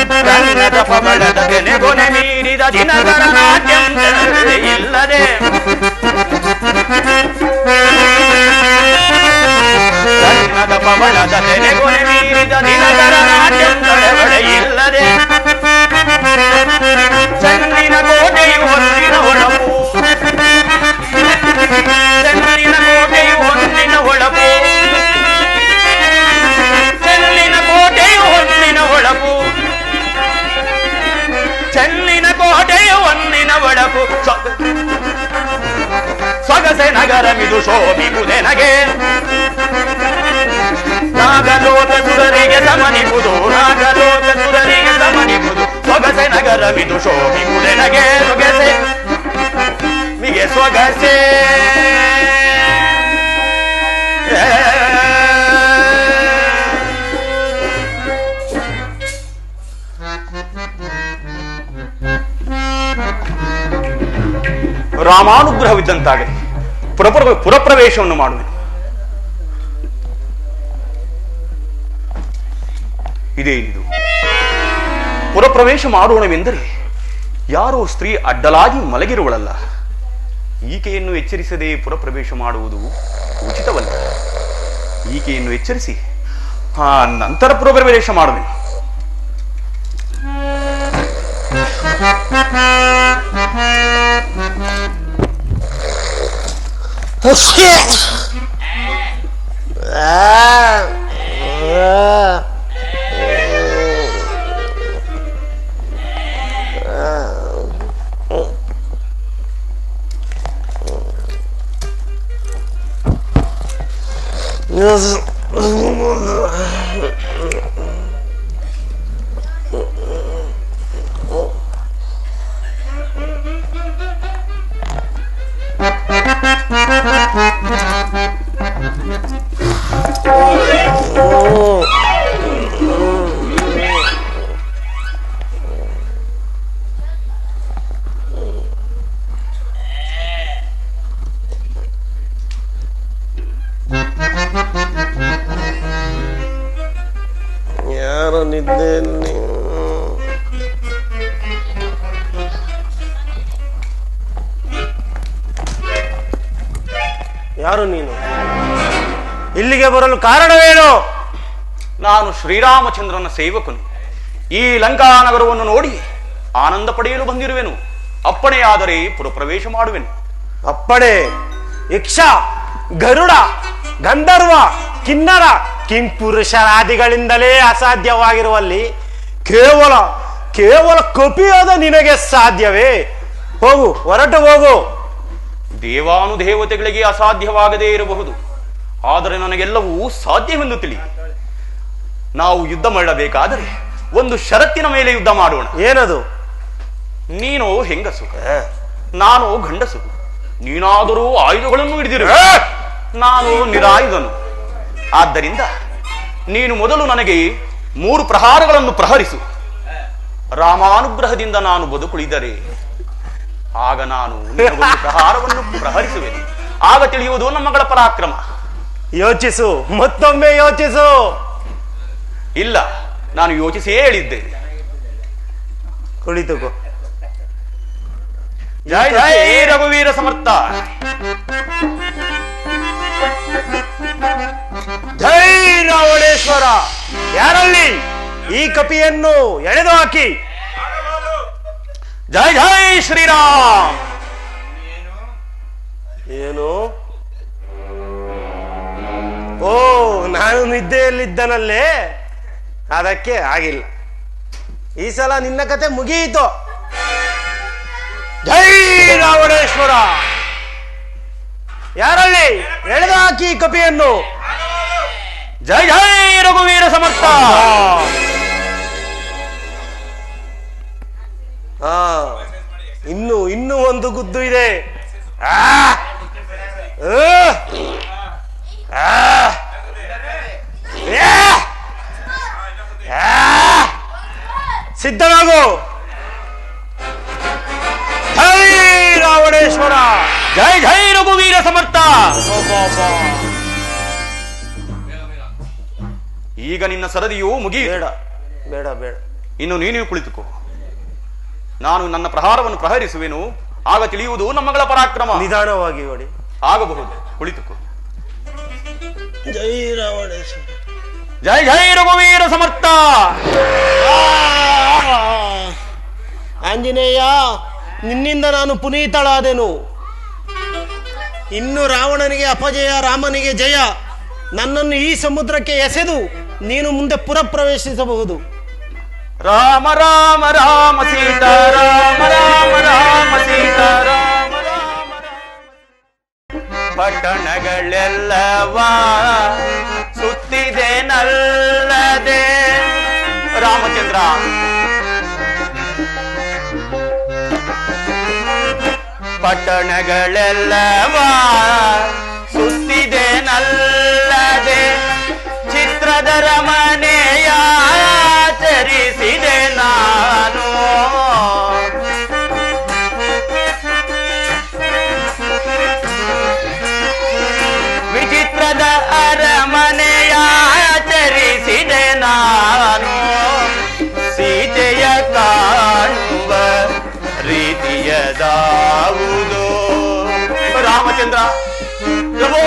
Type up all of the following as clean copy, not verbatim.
ಕನ್ನಡ ಪವಳದ ತೆನೆಗೊನೆ ಮೀರಿದ ದಿನಗಳ ನಾಟ್ಯಂ ಇಲ್ಲದೆ ಕನ್ನಡ ಪವಳದ ತೆನೆಗೊನೆ ಮೀರಿದ ದಿನಗಳ ನಾಟ್ಯಂ ತಡೆವಡೆ ಇಲ್ಲದೆ ಚೆನ್ನಿನ ಕೋಟೆಯು ಹೊನ್ನಿನ ಹೊಳಪು ಚೆನ್ನಿನ ಕೋಟೆಯು ಹೊನ್ನಿನ ಹೊಳಪು ಚೆನ್ನಿನ ಕೋಟೆಯು ಹೊನ್ನಿನ ಹೊಳಪು ಚೆನ್ನಿನ ಕೋಟೆಯು ಹೊನ್ನಿನ ಹೊಳಪು ಸೊಗಸೆ ನಗರಮಿದು ಶೋಭಿಪುದೆನಗೆ ನಾಗಲೋಕ ಸುರರಿಗೆ ಸಮನಿಪುದು ನಾಗಲೋಕ ಸುರರಿಗೆ ಸಮನಿಪುದು ಸೊಗಸೆ ನಗರವಿದು ಶೋಭಿಪುದೆನಗೆ ಸೊಗಸೆ ಮಿಗೆ ಸೊಗಸೆ ರಾಮಾನುಗ್ರಹವಿದ್ದಂತಾಗಲಿ ಪುರಪ್ರವೇಶವನ್ನು ಮಾಡುವೆನು. ಇದೇನಿದು? ಪುರಪ್ರವೇಶ ಮಾಡೋಣವೆಂದರೆ ಯಾರೋ ಸ್ತ್ರೀ ಅಡ್ಡಲಾಗಿ ಮಲಗಿರುವಳಲ್ಲ. ಈಕೆಯನ್ನು ಎಚ್ಚರಿಸದೆ ಪುರಪ್ರವೇಶ ಮಾಡುವುದು ಉಚಿತವಲ್ಲ. ಈಕೆಯನ್ನು ಎಚ್ಚರಿಸಿ ನಂತರ ಪುರಪ್ರವೇಶ ಮಾಡುವೆನು. ಯಾರು ನಿದ್ದೆಯಲ್ಲಿ ಯಾರು ನೀನು? ಇಲ್ಲಿಗೆ ಬರಲು ಕಾರಣವೇನು? ನಾನು ಶ್ರೀರಾಮಚಂದ್ರನ ಸೇವಕನು. ಈ ಲಂಕಾನಗರವನ್ನು ನೋಡಿ ಆನಂದ ಪಡೆಯಲು ಬಂದಿರುವೆನು. ಅಪ್ಪಣೆಯಾದರೆ ಪುರಪ್ರವೇಶ ಮಾಡುವೆನು. ಅಪ್ಪಣೆ? ಯಕ್ಷ, ಗರುಡ, ಗಂಧರ್ವ, ಕಿನ್ನರ, ಕಿಂಪುರುಷರಾದಿಗಳಿಂದಲೇ ಅಸಾಧ್ಯವಾಗಿರುವಲ್ಲಿ ಕೇವಲ ಕೇವಲ ಕಪಿಯಾದ ನಿನಗೆ ಸಾಧ್ಯವೇ? ಹೋಗು, ಹೊರಟು ಹೋಗು. ದೇವಾನುದೇವತೆಗಳಿಗೆ ಅಸಾಧ್ಯವಾಗದೇ ಇರಬಹುದು, ಆದರೆ ನನಗೆಲ್ಲವೂ ಸಾಧ್ಯವೆಂದು ತಿಳಿ. ನಾವು ಯುದ್ಧ ಮಾಡಬೇಕಾದರೆ ಒಂದು ಷರತ್ತಿನ ಮೇಲೆ ಯುದ್ಧ ಮಾಡೋಣ. ಏನದು? ನೀನು ಹೆಂಗಸು, ನಾನು ಗಂಡಸು. ನೀನಾದರೂ ಆಯುಧಗಳನ್ನು ಹಿಡಿದಿರು, ನಾನು ನಿರಾಯುಧನು. ಆದ್ದರಿಂದ ನೀನು ಮೊದಲು ನನಗೆ 3 ಪ್ರಹಾರಗಳನ್ನು ಪ್ರಹರಿಸು. ರಾಮಾನುಗ್ರಹದಿಂದ ನಾನು ಬದುಕುಳಿದರೆ ಆಗ ನಾನು ನಿನಗೊಂದು ಪ್ರಹಾರವನ್ನು ಪ್ರಹರಿಸುವೆನು. ಆಗ ತಿಳಿಯುವುದು ನಮ್ಮಗಳ ಪರಾಕ್ರಮ. ಯೋಚಿಸು, ಮತ್ತೊಮ್ಮೆ ಯೋಚಿಸು. ಇಲ್ಲ, ನಾನು ಯೋಚಿಸಿಯೇ ಹೇಳಿದ್ದೇನೆ. ಕುಳಿತುಕೋ. ಜೈ ಜೈ ರಘುವೀರ ಸಮರ್ಥ. ಜೈ ರಾವಣೇಶ್ವರ. ಯಾರಲ್ಲಿ? ಈ ಕಪಿಯನ್ನು ಎಳೆದು ಹಾಕಿ. ಜೈ ಜೈ ಶ್ರೀರಾಮ್. ಏನು? ಓ, ನಾನು ನಿದ್ದೆಯಲ್ಲಿದ್ದನಲ್ಲೇ, ಅದಕ್ಕೆ ಆಗಿಲ್ಲ. ಈ ಸಲ ನಿನ್ನ ಕತೆ ಮುಗಿಯಿತು. ಜೈ ರಾವಣೇಶ್ವರ. ಯಾರಲ್ಲಿ? ಎಳೆದು ಹಾಕಿ ಕಪಿಯನ್ನು. ಜೈ ಜೈ ರಘುವೀರ ಸಮರ್ಥ. ಇನ್ನು ಒಂದು ಗುದ್ದು ಇದೆ. ಸಿದ್ಧನಾಗು. ಜೈ ರಾವಣೇಶ್ವರ. ಜೈ ಜೈ ರಘುವೀರ ಸಮರ್ಥ. ಈಗ ನಿನ್ನ ಸರದಿಯು ಮುಗಿ. ಬೇಡ ಬೇಡ ಬೇಡ, ಇನ್ನು ನೀನು ಕುಳಿತುಕೋ. ನಾನು ನನ್ನ ಪ್ರಹಾರವನ್ನು ಪ್ರಹರಿಸುವೆನು, ಆಗ ತಿಳಿಯುವುದು ನಮ್ಮಗಳ ಪರಾಕ್ರಮ. ನಿಧಾನವಾಗಿ ಹೊಡಿ. ಆಗಬಹುದು, ಕುಳಿತುಕೋ. ಜೈ ರಾವಣೇಶ್ವರ. ಜೈ ಜೈ ರಘುವೀರ ಸಮರ್ಥ. ಆಂಜನೇಯ, ನಿನ್ನಿಂದ ನಾನು ಪುನೀತಳಾದೆನು. ಇನ್ನು ರಾವಣನಿಗೆ ಅಪಜಯ, ರಾಮನಿಗೆ ಜಯ. ನನ್ನನ್ನು ಈ ಸಮುದ್ರಕ್ಕೆ ಎಸೆದು ನೀನು ಮುಂದೆ ಪುರ ಪ್ರವೇಶಿಸಬಹುದು. ರಾಮ ರಾಮ ರಾಮ ಸೀತಾ ರಾಮ ರಾಮ ರಾಮ ಸೀತಾ ರಾಮ ರಾಮ ಪಟ್ಟಣಗಳೆಲ್ಲವ ಸುತ್ತಿದೆ ನಲ್ಲದೆ. ರಾಮಚಂದ್ರ, ಪಟ್ಟಣಗಳೆಲ್ಲವ ಸುತ್ತಿದೆ ನಲ್ಲದೆ, ಚಿತ್ರದರ ಮನೆಯ ಚರಿಸಿದೆ ನಾನು. ವಿಚಿತ್ರದ ಅರಮನೆಯ ಚರಿಸಿದೆ ನಾನು. ಸೀತೆಯ ಕಾಣುವ ರೀತಿಯದಾವುದು. ರಾಮಚಂದ್ರ ಪ್ರಭು,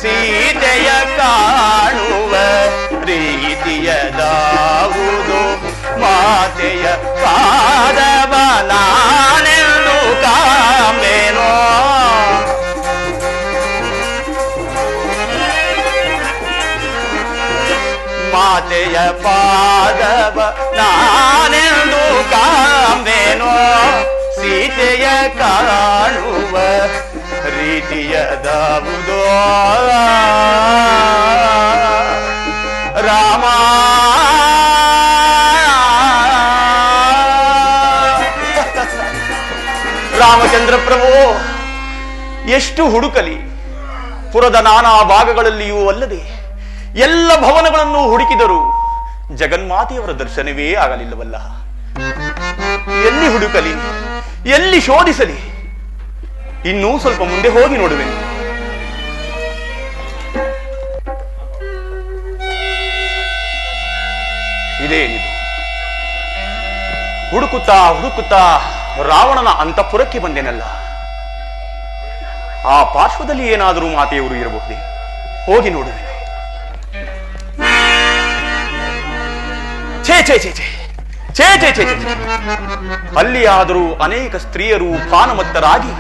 ಸೀತೆಯ ಕಾಣುವ ರೀತಿಯದಾವುದು. ಮಾತೆಯ ಪಾದವ ನಾನೆಂದು ಕಾಮೆನೋ. ಮಾತೆಯ ಪಾದವ ನಾನೆಂದು ಕಾಮೆನೋ. ಸೀತೆಯ ಕಾಣುವ ರೀತಿಯದಾವುದೋ. ರಾಮ ರಾಮಚಂದ್ರ ಪ್ರಭು, ಎಷ್ಟು ಹುಡುಕಲಿ, ಪುರದ ನಾನಾ ಭಾಗಗಳಲ್ಲಿಯೂ ಅಲ್ಲದೆ ಎಲ್ಲ ಭವನಗಳನ್ನು ಹುಡುಕಿದರೂ ಜಗನ್ಮಾತೆಯವರ ದರ್ಶನವೇ ಆಗಲಿಲ್ಲವಲ್ಲ. ಎಲ್ಲಿ ಹುಡುಕಲಿ, ಎಲ್ಲಿ ಶೋಧಿಸಲಿ? ಇನ್ನೂ ಸ್ವಲ್ಪ ಮುಂದೆ ಹೋಗಿ ನೋಡುವೆನು. ಇದೇನಿದು? ಹುಡುಕುತ್ತಾ ಹುಡುಕುತ್ತಾ ರಾವಣನ ಅಂತಃಪುರಕ್ಕೆ ಬಂದೆನಲ್ಲ. ಆ ಪಾರ್ಶ್ವದಲ್ಲಿ ಏನಾದರೂ ಮಾತೆಯವರು ಇರಬಹುದೇ? ಹೋಗಿ ನೋಡುವೆನು. ಛೇ ಛೇ ಛೇ ಛೇ ಛೇ ಛೇ ಛೇ ಛೇ. ಅಲ್ಲಿ ಆದರೂ ಅನೇಕ ಸ್ತ್ರೀಯರು ಪಾನಮತ್ತರಾಗಿ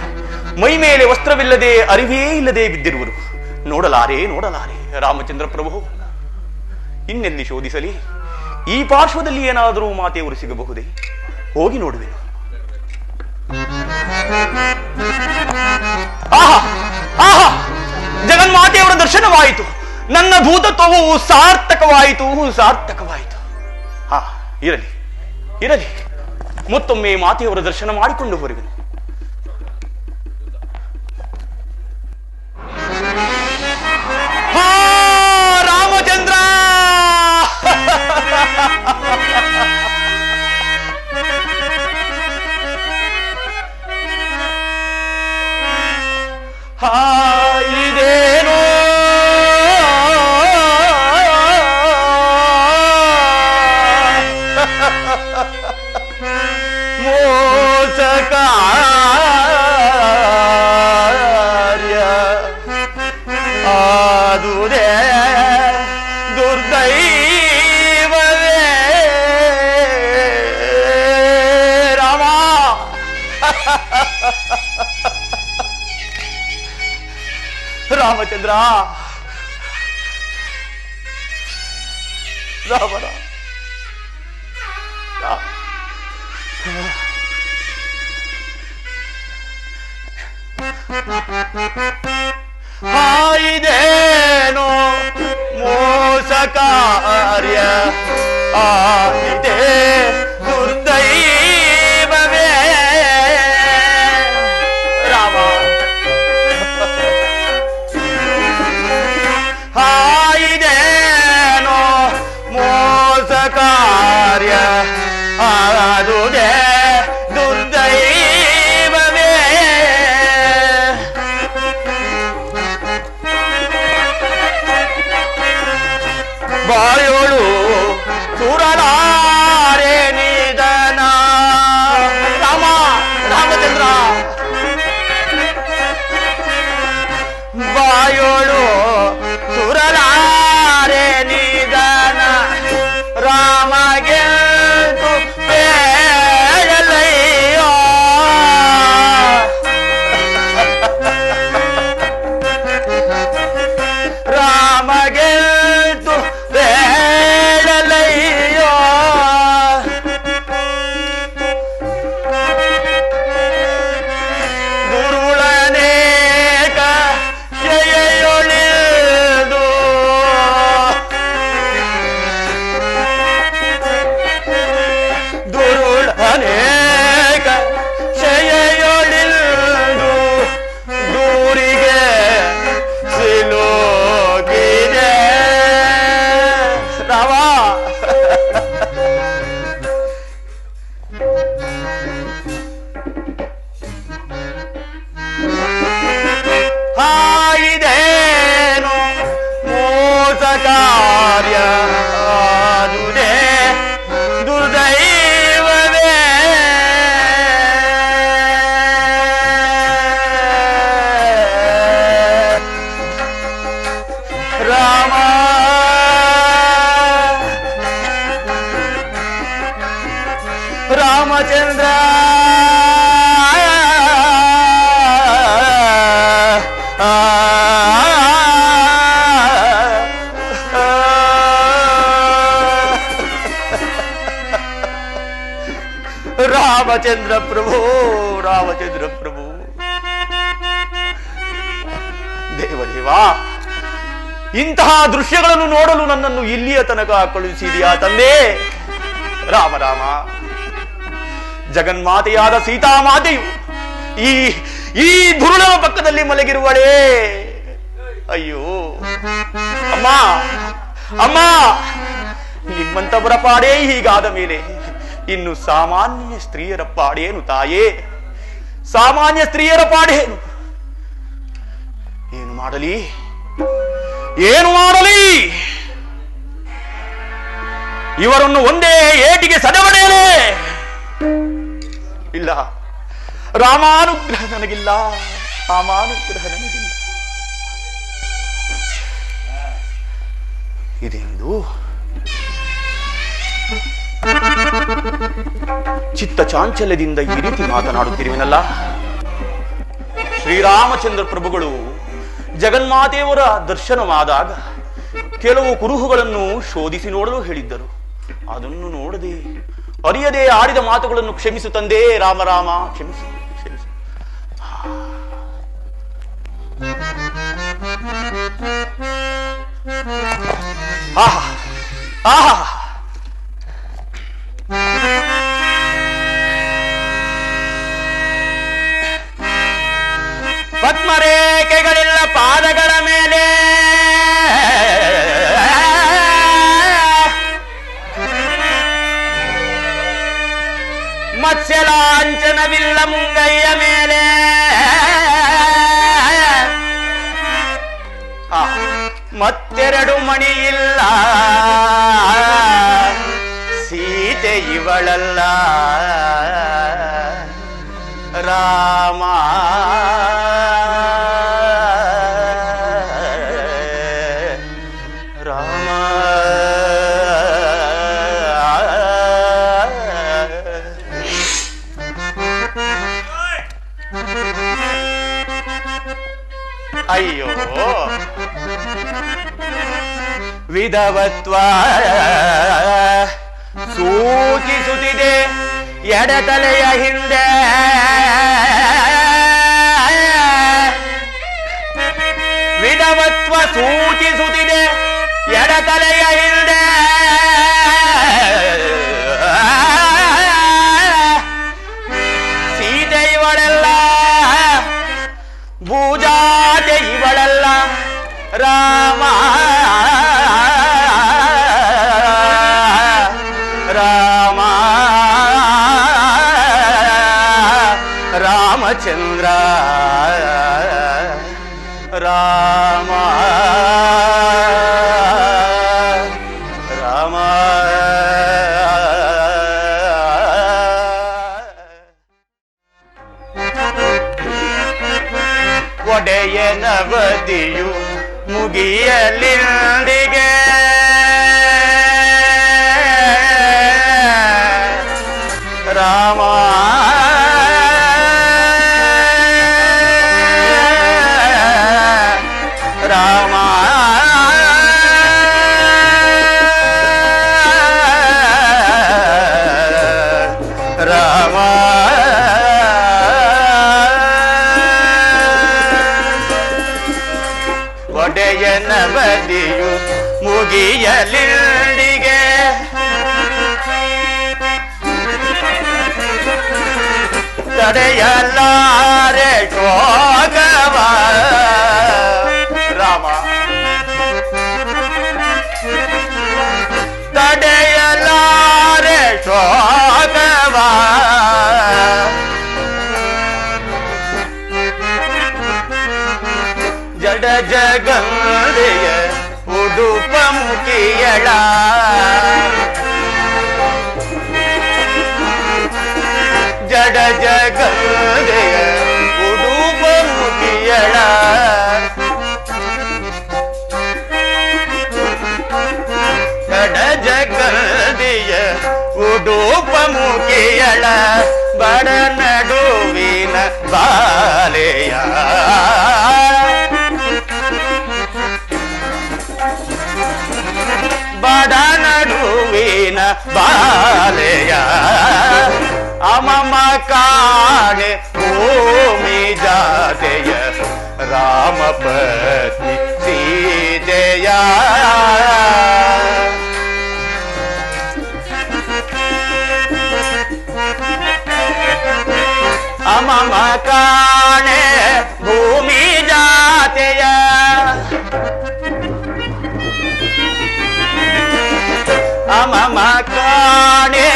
ಮೈ ಮೇಲೆ ವಸ್ತ್ರವಿಲ್ಲದೆ ಅರಿವೇ ಇಲ್ಲದೆ ಬಿದ್ದಿರುವರು. ನೋಡಲಾರೆ ನೋಡಲಾರೆ. ರಾಮಚಂದ್ರ ಪ್ರಭು, ಇನ್ನೆಲ್ಲಿ ಶೋಧಿಸಲಿ? ಈ ಪಾರ್ಶ್ವದಲ್ಲಿ ಏನಾದರೂ ಮಾತೆಯವರು ಸಿಗಬಹುದೇ? ಹೋಗಿ ನೋಡುವೆನು. ಆಹಾ ಆಹಾ, ಜಗನ್ಮಾತೆಯವರ ದರ್ಶನವಾಯಿತು. ನನ್ನ ಭೂತತ್ವವು ಸಾರ್ಥಕವಾಯಿತು, ಸಾರ್ಥಕವಾಯಿತು. ಹಾ, ಇರಲಿ ಇರಲಿ, ಮತ್ತೊಮ್ಮೆ ಮಾತೆಯವರ ದರ್ಶನ ಮಾಡಿಕೊಂಡು ಹೊರಗನು. ರಾಮಚಂದ್ರ ಇದೇನೋ ಮೋಸಕಾರ್ಯ ಆದುದೇ ದುರ್ದೈವವೇ. ರಾಮ ರಾಮಚಂದ್ರ, ರಾಮ ರಾಮ. ಇದೇನೋ ಮೋಸ ಕಾರ್ಯ ಆಗಿದೆ ದುರ್ದೈವವೇ. ರಾಮ ಇದೇನೋ ಮೋಸ ಕಾರ್ಯ ಆದುದೇ ದುರ್ದೈವವೇ. ಬಾಯ ಇದೇನು ಮೋಸ ಕಾರ್ಯ ಆದುದೇ ದುರ್ದೈವವೇ. ರಾಮ ರಾಮಚಂದ್ರ ರಾಮಚಂದ್ರ ಪ್ರಭು, ರಾಮಚಂದ್ರ ಪ್ರಭು. ದೇವದೇವ, ಇಂತಹ ದೃಶ್ಯಗಳನ್ನು ನೋಡಲು ನನ್ನನ್ನು ಇಲ್ಲಿಯ ತನಕ ಕಳುಹಿಸಿದೆಯಾ ತಂದೆ? ರಾಮ ರಾಮ, ಜಗನ್ಮಾತೆಯಾದ ಸೀತಾಮಾತೆಯು ಈ ಈ ದುರುಳನ ಪಕ್ಕದಲ್ಲಿ ಮಲಗಿರುವಳೇ. ಅಯ್ಯೋ ಅಮ್ಮ, ಅಮ್ಮ, ನಿಮ್ಮಂತವರ ಪಾಡೇ ಹೀಗಾದ ಮೇಲೆ ಇನ್ನು ಸಾಮಾನ್ಯ ಸ್ತ್ರೀಯರ ಪಾಡೇನು ತಾಯೇ? ಸಾಮಾನ್ಯ ಸ್ತ್ರೀಯರ ಪಾಡೇನು? ಏನು ಮಾಡಲಿ, ಏನು ಮಾಡಲಿ? ಇವರನ್ನು ಒಂದೇ ಏಟಿಗೆ ಸದೆಬಡೆಯಲೇ? ಇಲ್ಲ, ರಾಮಾನುಗ್ರಹ ನನಗಿಲ್ಲ, ರಾಮಾನುಗ್ರಹ ನನಗಿಲ್ಲ. ಇದೇನಿದು? ಚಿತ್ತ ಚಾಂಚಲ್ಯದಿಂದ ಈ ರೀತಿ ಮಾತನಾಡುತ್ತಿರುವೆನಲ್ಲ. ಶ್ರೀರಾಮಚಂದ್ರ ಪ್ರಭುಗಳು ಜಗನ್ಮಾತೆಯವರ ದರ್ಶನವಾದಾಗ ಕೆಲವು ಕುರುಹುಗಳನ್ನು ಶೋಧಿಸಿ ನೋಡಲು ಹೇಳಿದ್ದರು. ಅದನ್ನು ನೋಡದೆ ಅರಿಯದೆ ಆಡಿದ ಮಾತುಗಳನ್ನು ಕ್ಷಮಿಸು ತಂದೆ. ರಾಮ ರಾಮ, ಕ್ಷಮಿಸು ಕ್ಷಮಿಸು. ಆಹಾ ಆಹಾ, ಪದ್ಮರೇಖೆಗಳಿಲ್ಲ ಪಾದಗಳ ಮೇಲೆ, ಮತ್ಸ್ಯಲಾಂಛನವಿಲ್ಲ ಮುಂಗೈಯ ಮೇಲೆ, ಮತ್ತೆರಡು ಮಣಿಯಿಲ್ಲ ಸೀತೆ ಇವಳಲ್ಲ. ರಾಮ ರಾಮ ಅಯ್ಯೋ, ವಿಧವತ್ವ ಸೂಚಿಸುತ್ತಿದೆ ಎಡತಲೆಯ ಹಿಂದೆ. ವಿಧವತ್ವ ಸೂಚಿಸುತ್ತಿದೆ ಎಡತಲೆಯ ಹಿಂದೆ. ಸೀತೆ ಇವಳೆಲ್ಲ, ಭೂಜಾತೆ ಇವಳೆಲ್ಲ. ರಾಮ ರಾಮ ರಾಮಚಂದ್ರ ರಾಮ ರಾಮ. ಒಡೆಯನವದಿಯು ಮುಗಿಯಲಿಂದಿಗೆ ರಾಮ ರಾಮ ರಾಮ ಒಡೆಯನವದಿಯು ಮುಗಿಯಲಿಂದಿಗೆ ತಡೆಯಲಾರೆ ಶೋಕವ. ರಾಮ ಮುಗಿಯಳ ಜಡ ಜಗದೆಯ ಉಡುಪ ಮುಗಿಯಳ ಜಡ ಜಗದೆಯ ಉಡುಪ ಮುಗಿಯಳ ಬಡ ನಡುವಿನ ಬಾಲೆಯ ಬಡ ನಡುವಿನ ಬಾಲೆಯ ಅಮಮ ಕಾಣೆ ಭೂಮಿ ಜಾತೆಯ ರಾಮಪತ್ನಿ ಸೀತೆಯ ಅಮಮ ಕಾಣೆ ಭೂಮಿ ಜಾತೆಯ ಅಮಮ ಕಾಣೆ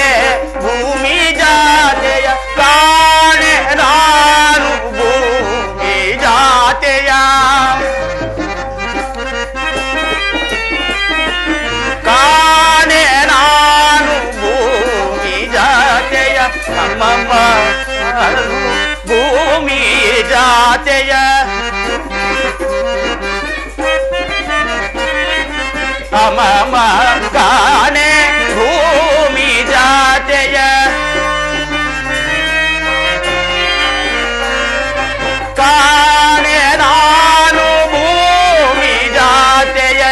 ಭೂಮಿ ಜಾತೆಯ ಕಾಣೆ ನಾನು ಭೂಮಿ ಜಾತೆಯ ಕಾಣೆ ನಾನು ಭೂಮಿ ಜಾತೆಯ ಅಮ್ಮಮ್ಮ ಭೂಮಿ ಜಾತೆಯ ಅಮಮ ಕಾಣೆ ಭೂಮಿ ಜಾತೆಯ ಕಾಣೆ ನಾನು ಭೂಮಿ ಜಾತೆಯ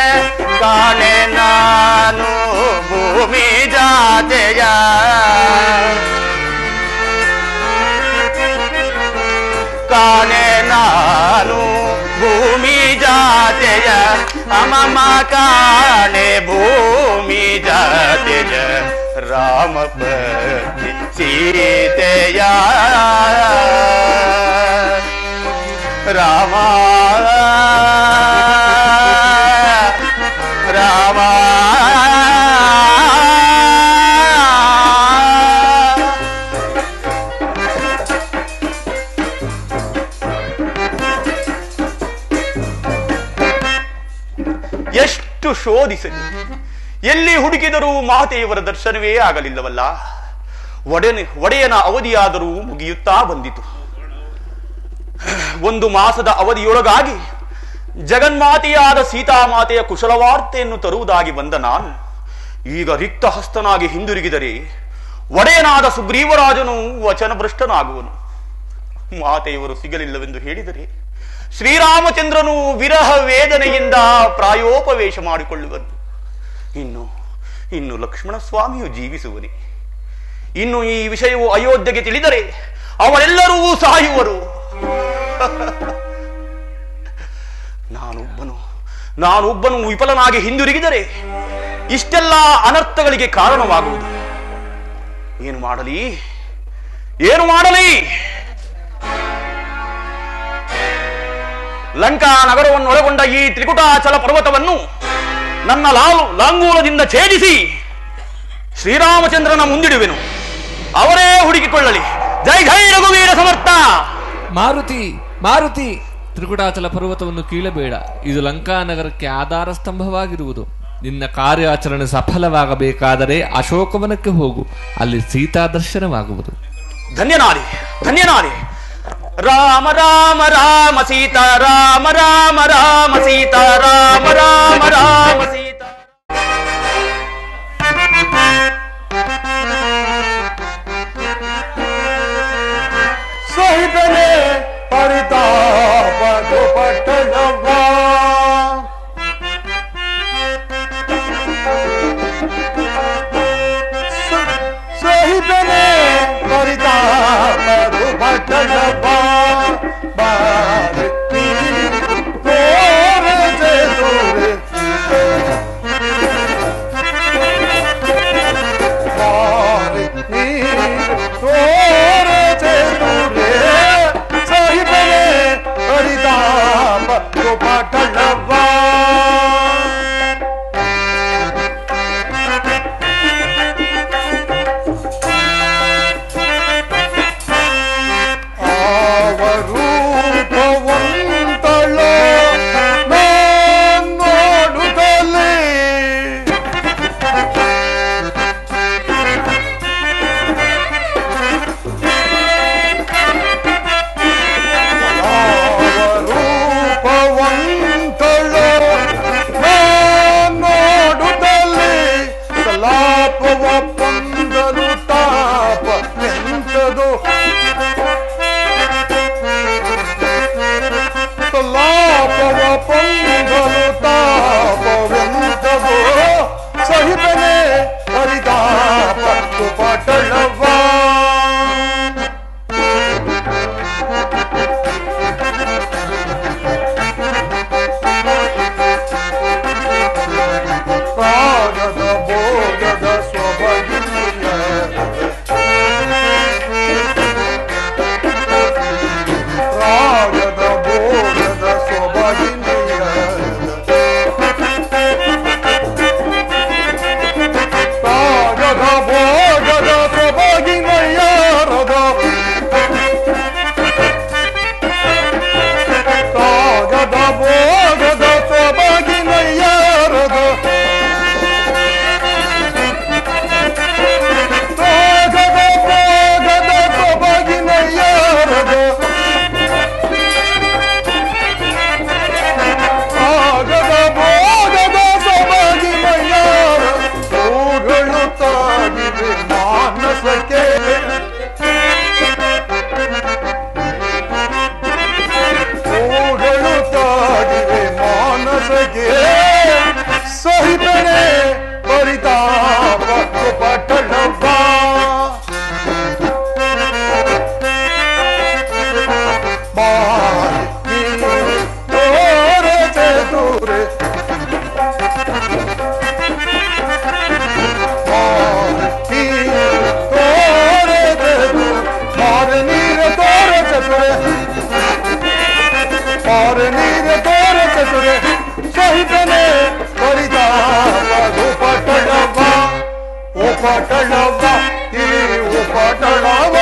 ಕಾಣೆ ನಾನು ಭೂಮಿ ಜಾತೆಯ ಕಾಣೆ ನಾನು ಭೂಮಿ ಜಾತೆಯ ಅಮಮ ಕಾಣೆ ಭೂಮಿ ಜಾತೆಯ ರಾಮಪತ್ನಿ ಸೀತೆಯ ರಾಮ ರಾಮ ಎಷ್ಟು ಶೋಧಿಸಲಿ, ಎಲ್ಲಿ ಹುಡುಕಿದರೂ ಮಾತೆಯವರ ದರ್ಶನವೇ ಆಗಲಿಲ್ಲವಲ್ಲ. ಒಡೆಯನ ಅವಧಿಯಾದರೂ ಮುಗಿಯುತ್ತಾ ಬಂದಿತು. 1 ಮಾಸದ ಅವಧಿಯೊಳಗಾಗಿ ಜಗನ್ಮಾತೆಯಾದ ಸೀತಾಮಾತೆಯ ಕುಶಲವಾರ್ತೆಯನ್ನು ತರುವುದಾಗಿ ಬಂದ ನಾನು ಈಗ ರಿಕ್ತ ಹಸ್ತನಾಗಿ ಹಿಂದಿರುಗಿದರೆ ಒಡೆಯನಾದ ಸುಗ್ರೀವರಾಜನು ವಚನಭ್ರಷ್ಟನಾಗುವನು. ಮಾತೆಯವರು ಸಿಗಲಿಲ್ಲವೆಂದು ಹೇಳಿದರೆ ಶ್ರೀರಾಮಚಂದ್ರನು ವಿರಹ ವೇದನೆಯಿಂದ ಪ್ರಾಯೋಪವೇಶ ಮಾಡಿಕೊಳ್ಳುವನು. ಇನ್ನು ಲಕ್ಷ್ಮಣ ಸ್ವಾಮಿಯು ಜೀವಿಸುವನೆ. ಇನ್ನು ಈ ವಿಷಯವು ಅಯೋಧ್ಯೆಗೆ ತಿಳಿದರೆ ಅವರೆಲ್ಲರೂ ಸಾಯುವರು. ನಾನೊಬ್ಬನು ವಿಫಲನಾಗಿ ಹಿಂದಿರುಗಿದರೆ ಇಷ್ಟೆಲ್ಲ ಅನರ್ಥಗಳಿಗೆ ಕಾರಣವಾಗುವುದು. ಏನು ಮಾಡಲಿ? ಲಂಕಾ ನಗರವನ್ನು ಒಳಗೊಂಡ ಈ ತ್ರಿಕುಟಾಚಲ ಪರ್ವತವನ್ನು ನನ್ನ ಲಾಂಗೂಲದಿಂದ ಛೇದಿಸಿ ಶ್ರೀರಾಮಚಂದ್ರನ ಮುಂದಿಡುವೆನು. ಅವರೇ ಹುಡುಕಿಕೊಳ್ಳಲಿ. ಜೈ ಜೈ ರಘುವೀರ ಸಮರ್ಥ. ಮಾರುತಿ ತ್ರಿಕುಟಾಚಲ ಪರ್ವತವನ್ನು ಕೀಳಬೇಡ. ಇದು ಲಂಕಾ ನಗರಕ್ಕೆ ಆಧಾರ ಸ್ತಂಭವಾಗಿರುವುದು. ನಿನ್ನ ಕಾರ್ಯಾಚರಣೆ ಸಫಲವಾಗಬೇಕಾದರೆ ಅಶೋಕವನಕ್ಕೆ ಹೋಗು. ಅಲ್ಲಿ ಸೀತಾ ದರ್ಶನವಾಗುವುದು. ಧನ್ಯನಾದೆ. ರಾಮ ರಾಮ ರಾಮ ಸೀತಾ ರಾಮ ರಾಮ ರಾಮ ಸೀತಾ ರಾಮ ರಾಮ ರಾಮ ಸೀತಾ. ಸಹಿತನೆ ಪರಿತಾಪ ದುಪಟ್ಟಲವ್ವ ಸಹಿತನೆ ಪರಿತಾಪ ದುಪಟ್ಟಲವ್ವ ಪಟಳವ ರಾಗದ ಭೋಗದ ಸೊಬಗಿನಿಯ ರಾಗದ ಭೋಗದ ಸೊಬಗಿನಿಯ ರಾಗದ ಭೋಗದ ಸೊಬಗಿನಯ್ಯಾರದ ರಾಗದ ಭೋಗದ ಸೊಬಗಿನಯ್ಯಾರದ ರಾಗದ ಭೋಗದ ಸೊಬಗಿನಯ್ಯಾರದ ರಾಗದ ಭೋಗದ ಸೊಬಗಿನಯ್ಯಾರ ಹೂಗಳು ತಾಗಿವೆ ಮಾನಸಕ್ಕೆ ಹೂಗಳು ತಾಗಿವೆ ಮಾನಸಕ್ಕೆ ಸಹಿತನೆ ಪರಿತಾಪ ಪಟಳವ ತೋರೆ ಚತುರೆ ತೋರೆ ಮಾರೆ ನೀರೆ ತೋರೆ ಚತುರೆ ಮಾರೆ ನೀರೆ ತೋರೆ ಚತುರೆ ಸಹಿತನೆ ಪರಿತಾಪ ಪಟಳವ ಓ ಪಟಳವ ಇಲ್ಲಿ ಓ ಪಟಳವ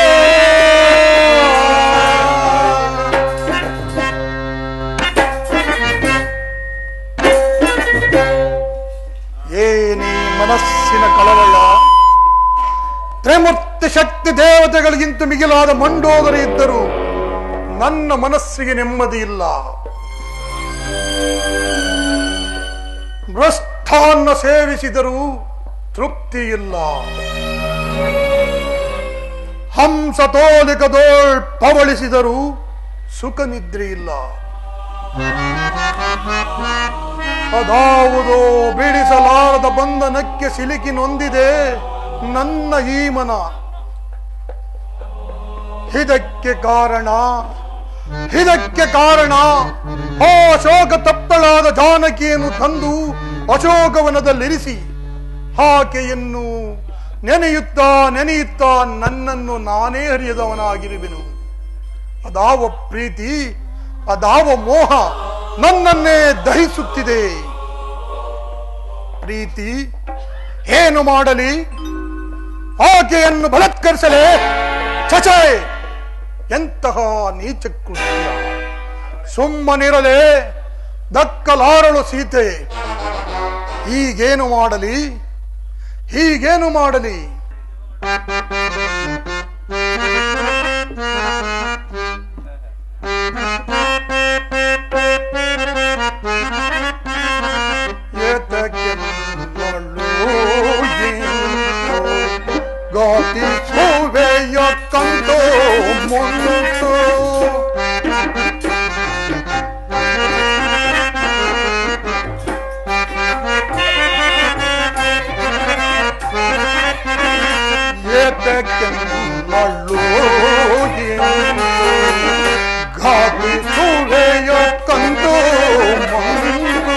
ಏನಿ ಮನಸ್ಸಿನ ಕಳವಳ ತ್ರಿಮೂರ್ತಿ ಶಕ್ತಿ ದೇವತೆಗಳಿಗಿಂತ ಮಿಗಿಲಾದ ಮಂಡೋದರ ಇದ್ದರೂ ನನ್ನ ಮನಸ್ಸಿಗೆ ನೆಮ್ಮದಿ ಇಲ್ಲ. ಮೃಷ್ಟಾನ್ನ ಸೇವಿಸಿದರೂ ತೃಪ್ತಿ ಇಲ್ಲ. ಹಂಸ ತೋಲಿಕದೋಳ್ ಪವಳಿಸಿದರೂ ಸುಖ ನಿದ್ರೆ ಇಲ್ಲ. ಅದಾವುದೋ ಬಿಡಿಸಲಾರದ ಬಂಧನಕ್ಕೆ ಸಿಲುಕಿ ನೊಂದಿದೆ ನನ್ನ ಈ ಮನ. ಇದಕ್ಕೆ ಕಾರಣ ಆ ಅಶೋಕ ತಪ್ಪಳಾದ ಜಾನಕಿಯನ್ನು ತಂದು ಅಶೋಕವನದಲ್ಲಿರಿಸಿ ಆಕೆಯನ್ನು ನೆನೆಯುತ್ತಾ ನನ್ನನ್ನು ನಾನೇ ಹರಿಯದವನಾಗಿರುವೆನು. ಅದಾವ ಪ್ರೀತಿ, ಅದಾವ ಮೋಹ ನನ್ನನ್ನೇ ದಹಿಸುತ್ತಿದೆ. ಪ್ರೀತಿ ಏನು ಮಾಡಲಿ? ಆಕೆಯನ್ನು ಬಲಾತ್ಕರಿಸಲೇ? ಚಚೆ, ಎಂತಹ ನೀಚ ಕೃತ್ಯ! ಸುಮ್ಮನಿರಲೇ? ದಕ್ಕಲಾರಳು ಸೀತೆ. ಹೀಗೇನು ಮಾಡಲಿ? ಗಾತಿ ಸೋವೆಯ ಕಂದೋ ಮುಂದು ಮಳ್ಳು ಘಾತಿ ಸೋವೆಯ ಕಂದೋ ಮುಂದು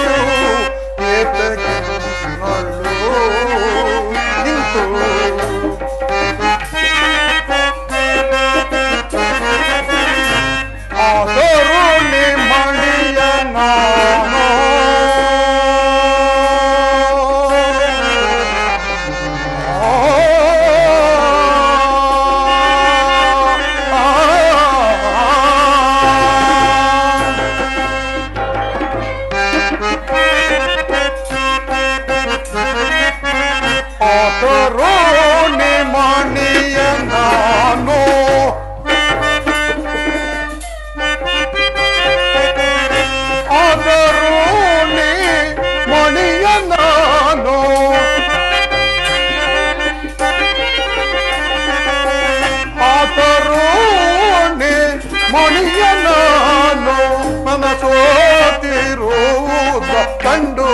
ಮಳ್ಳು ನಿಂತು ಆದರೂ ನಿಮ್ಮಳಿಯ ನಾನು ಆದರೂ ನಿಮ್ಮಳಿಯ ನಾನು ಮಣಿಯ ನಾನು ಆತರೋಣೆ ಮಣಿಯ ನಾನು ಮನಸೋತಿರುವುದ ಕಂಡು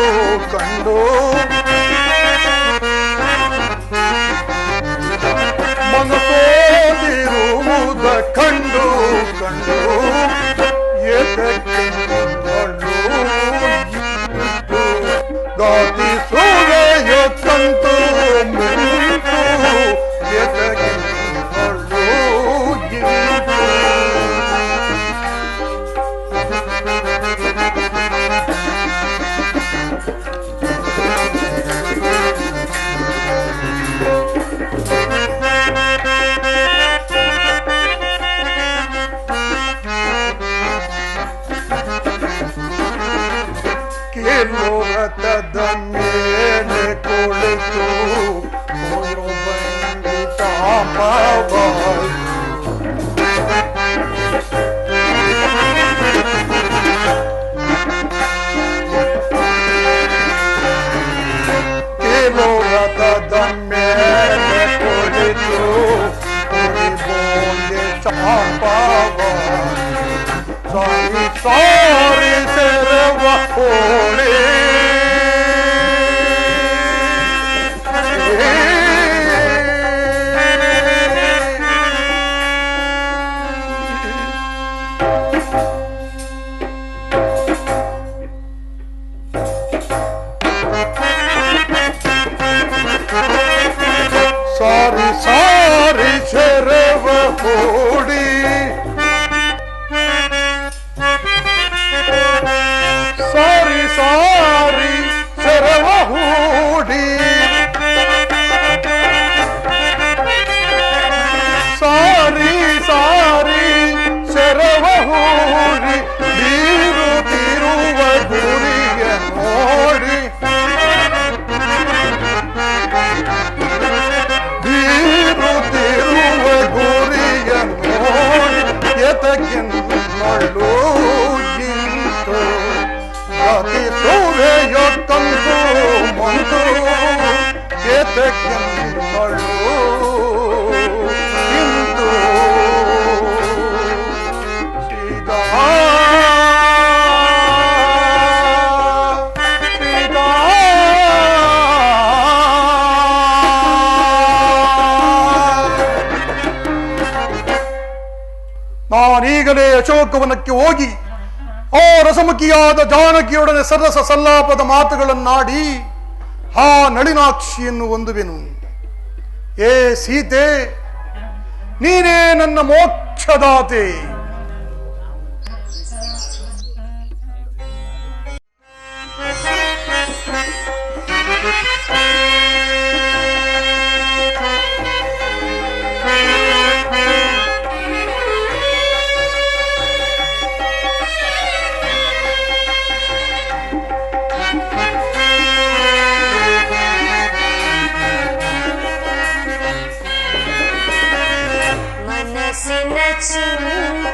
ಮೇಲೆ ಕುಳಿತು ಬೋಂದೆ ಚಾಂಪಾವಾಣಿ ಸಾರಿ ಸಾರಿ ಸೆರವ ಹೋಳೆ ಸಾರಿ ಸಾರಿ ಸೆರವ ಹೋಡಿ ಸಾರಿ ಸಾರಿ ಸೆರವ ಹೂಡಿ ಸಾರಿ ಸಾರಿ ಸೆರವ ಹೂಡಿ ಬೀರುತ್ತಿರುವ ಗುರಿಯ ನೋಡಿ ಬೀರುತ್ತಿರುವ ಗುರಿಯ ನೋಡಿ ಎತಗಿನ್ನಳು ಇಂತು ಅತಿ ಸೂರೆಯೊತ್ತಂದು ಮಂದು ಎತಗಿನ್ನಳು ಇಂದು ಸೀದಾ ಸೀದಾ ನಾನೀಗಲೇ ಅಶೋಕವನಕ್ಕೆ ಹೋಗಿ ಆ ರಸಮುಖಿಯಾದ ಜಾನಕಿಯೊಡನೆ ಸರಸ ಸಲ್ಲಾಪದ ಮಾತುಗಳನ್ನಾಡಿ ಆ ನಳಿನಾಕ್ಷಿಯನ್ನು ಹೊಂದುವೆನು. ಏ ಸೀತೆ, ನೀನೇ ನನ್ನ ಮೋಕ್ಷದಾತೆ. ಮನಸ್ಸಿನ ಚಿಂತೆ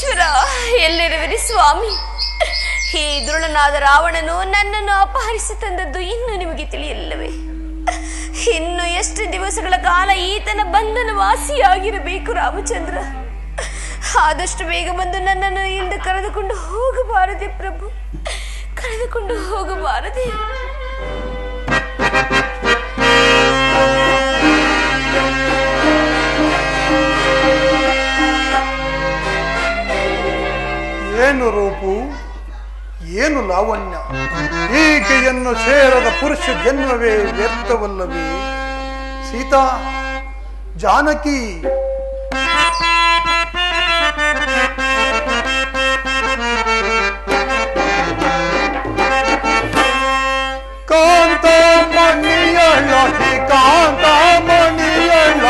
ಪರಮೇಶ್ವರ, ಎಲ್ಲಿರುವಿರಿ ಸ್ವಾಮಿ? ಈ ದುರುಳನಾದ ರಾವಣನು ನನ್ನನ್ನು ಅಪಹರಿಸಿ ತಂದದ್ದು ಇನ್ನು ನಿಮಗೆ ತಿಳಿಯಲ್ಲವೇ? ಇನ್ನು ಎಷ್ಟು ದಿವಸಗಳ ಕಾಲ ಈತನ ಬಂಧನ ವಾಸಿಯಾಗಿರಬೇಕು ರಾಮಚಂದ್ರ? ಆದಷ್ಟು ಬೇಗ ಬಂದು ನನ್ನನ್ನು ಇಲ್ಲಿಂದ ಕರೆದುಕೊಂಡು ಹೋಗಬಾರದೆ ಪ್ರಭು, ಕರೆದುಕೊಂಡು ಹೋಗಬಾರದೆ? ಏನು ರೂಪು, ಏನು ಲಾವಣ್ಯ! ಈಕೆಯನ್ನು ಸೇರದ ಪುರುಷ ಜನ್ಮವೇ ವ್ಯರ್ಥವಲ್ಲವೇ? ಸೀತಾ, ಜಾನಕಿ, ಕಾಂತ ಮಣಿಯಳ ಕಾಂತ ಮಣಿಯಳ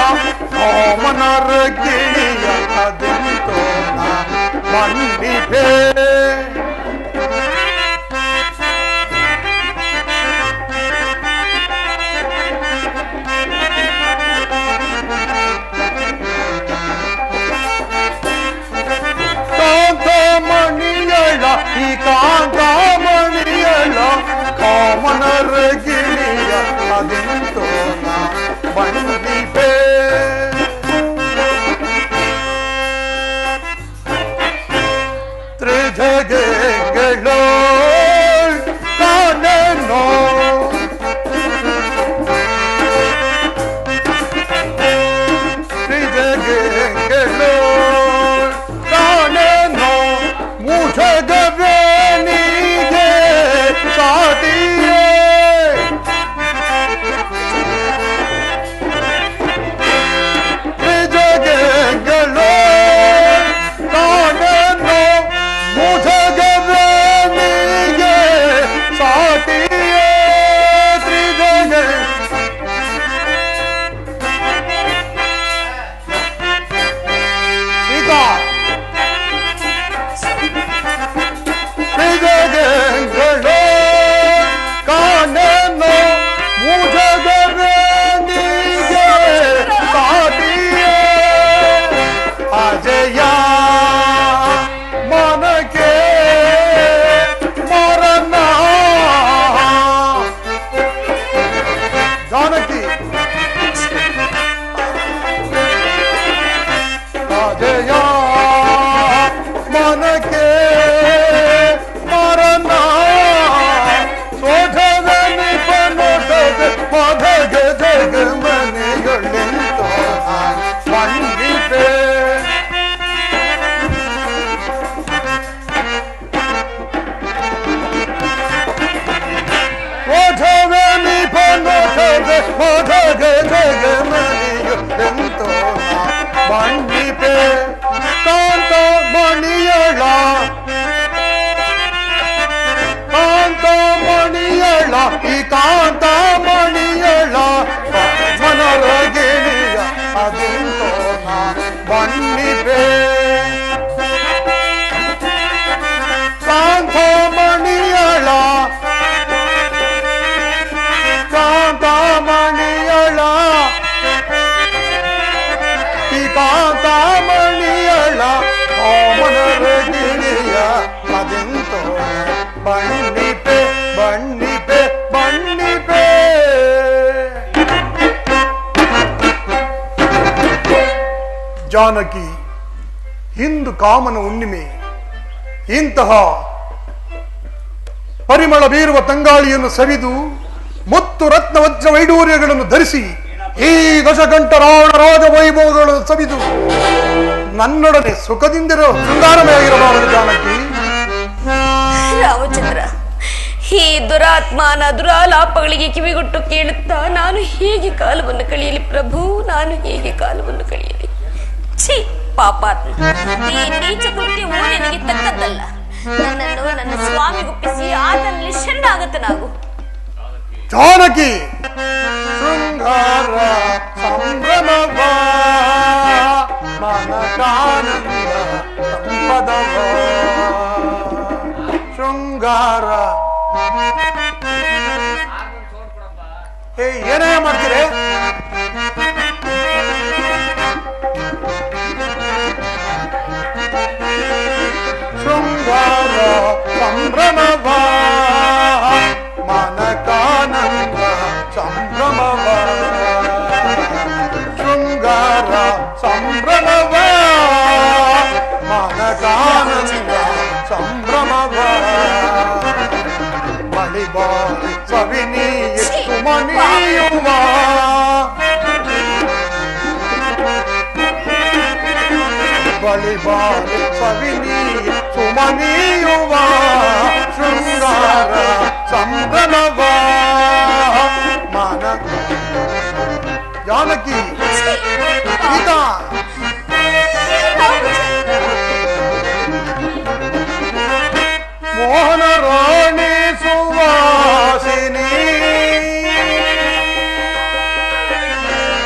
ಕಾಮನರ ಗಿಣಿಯ ಅದೆಂತೋನ ಮಣ್ಣಿಪೇ ಕಾಂತಮಣಿಯಳ ಕಾಮನರ ಗಿಳಿಯ ಅದೆಂತೋನ ಬಂದಿಪೇ ತ್ರಿಜಗೆಗಳು ಕಾಣೆನೋ ತ್ರಿಜಗೆಗಳು ಕಾಣೆನೋ ಮುಜಗವೇ ಬಂದಿಪೆ ಕಾಂತ ಮಣಿಯಳ ಈ ಕಾಂತ ಮಣಿಯಳ ಮನರ ಗಿಳಿಯ ಅದೆಂತೋನ ಬಂದಿಪೆ ಕಾಂತ ಮಣಿಯಳ ಕಾಂತ ಮಣಿಯಳ ಈ ಕಾಂತ ಮಣಿಯಳ ಮನರ ಗಿಳಿಯ ಅದೆಂತೋನ ಬಂದಿಪೆ ಬಂದಿಪೆ ಬಂದಿಪೆ. ಜಾನಕಿ, ಇಂದು ಕಾಮನ ಹುಣ್ಣಿಮೆ. ಇಂತಹ ಪರಿಮಳ ಬೀರುವ ತಂಗಾಳಿಯನ್ನು ಸವಿದು ಮುತ್ತು ರತ್ನ ವಜ್ರ ವೈಡೂರ್ಯಗಳನ್ನು ಧರಿಸಿ ಈ ದಶಗಂಟ ರಾವಣ ರಾಜ ವೈಭವಗಳನ್ನು ಸವಿದು ನನ್ನೊಡನೆ ಸುಖದಿಂದಿರೋ ಶೃಂಗಾರಮೇ ಜಾನಕಿ. ರಾಮಚಂದ್ರ, ಈ ದುರಾತ್ಮನ ದುರಾಲಾಪಗಳಿಗೆ ಕಿವಿಗೊಟ್ಟು ಕೇಳುತ್ತಾ ನಾನು ಹೇಗೆ ಕಾಲವನ್ನು ಕಳೆಯಲಿ ಪ್ರಭು, ನಾನು ಹೇಗೆ ಕಾಲವನ್ನು ಕಳೆಯಲಿ? ಛೀ ಪಾಪಾತ್ಮ, ಈ ನೀಚ ಕೃತ್ಯವು ನಿನಗೆ ತಕ್ಕದ್ದಲ್ಲ. ನನ್ನನ್ನು ನನ್ನ ಸ್ವಾಮಿಗೊಪ್ಪಿಸಿ ಆತನಲ್ಲಿ ಶರಣಾಗತನಾಗು. ಜಾನಕಿ, ಶೃಂಗಾರ ಸಂಭ್ರಮವ ಮನಕಾನಂದ ಸಂಪದವ ಶೃಂಗಾರ. ಏನೇ ಮಾಡ್ತೀರಿ? ಸಂಭ್ರಮವ ಮನಕಾನಂದ ಸಂಭ್ರಮವ ಶೃಂಗಾರ ಸಂಭ್ರಮವ ಮನಕಾನಂದ ಸಂಭ್ರಮವ ಬಳಿಬಾರಿ ಸವಿನಿ ಸುಮನೀಯುವ ಬಳಿಬಾರಿ ಸವಿನಿ ಸುಮನೀಯುವ ಶೃಂಗಾರ ಸಂಭ್ರಮವ ಮನ ಜಾನಕಿ ಸೀತಾ ಮೋಹನ ರಾಣಿ ಸುವಾಸಿನಿ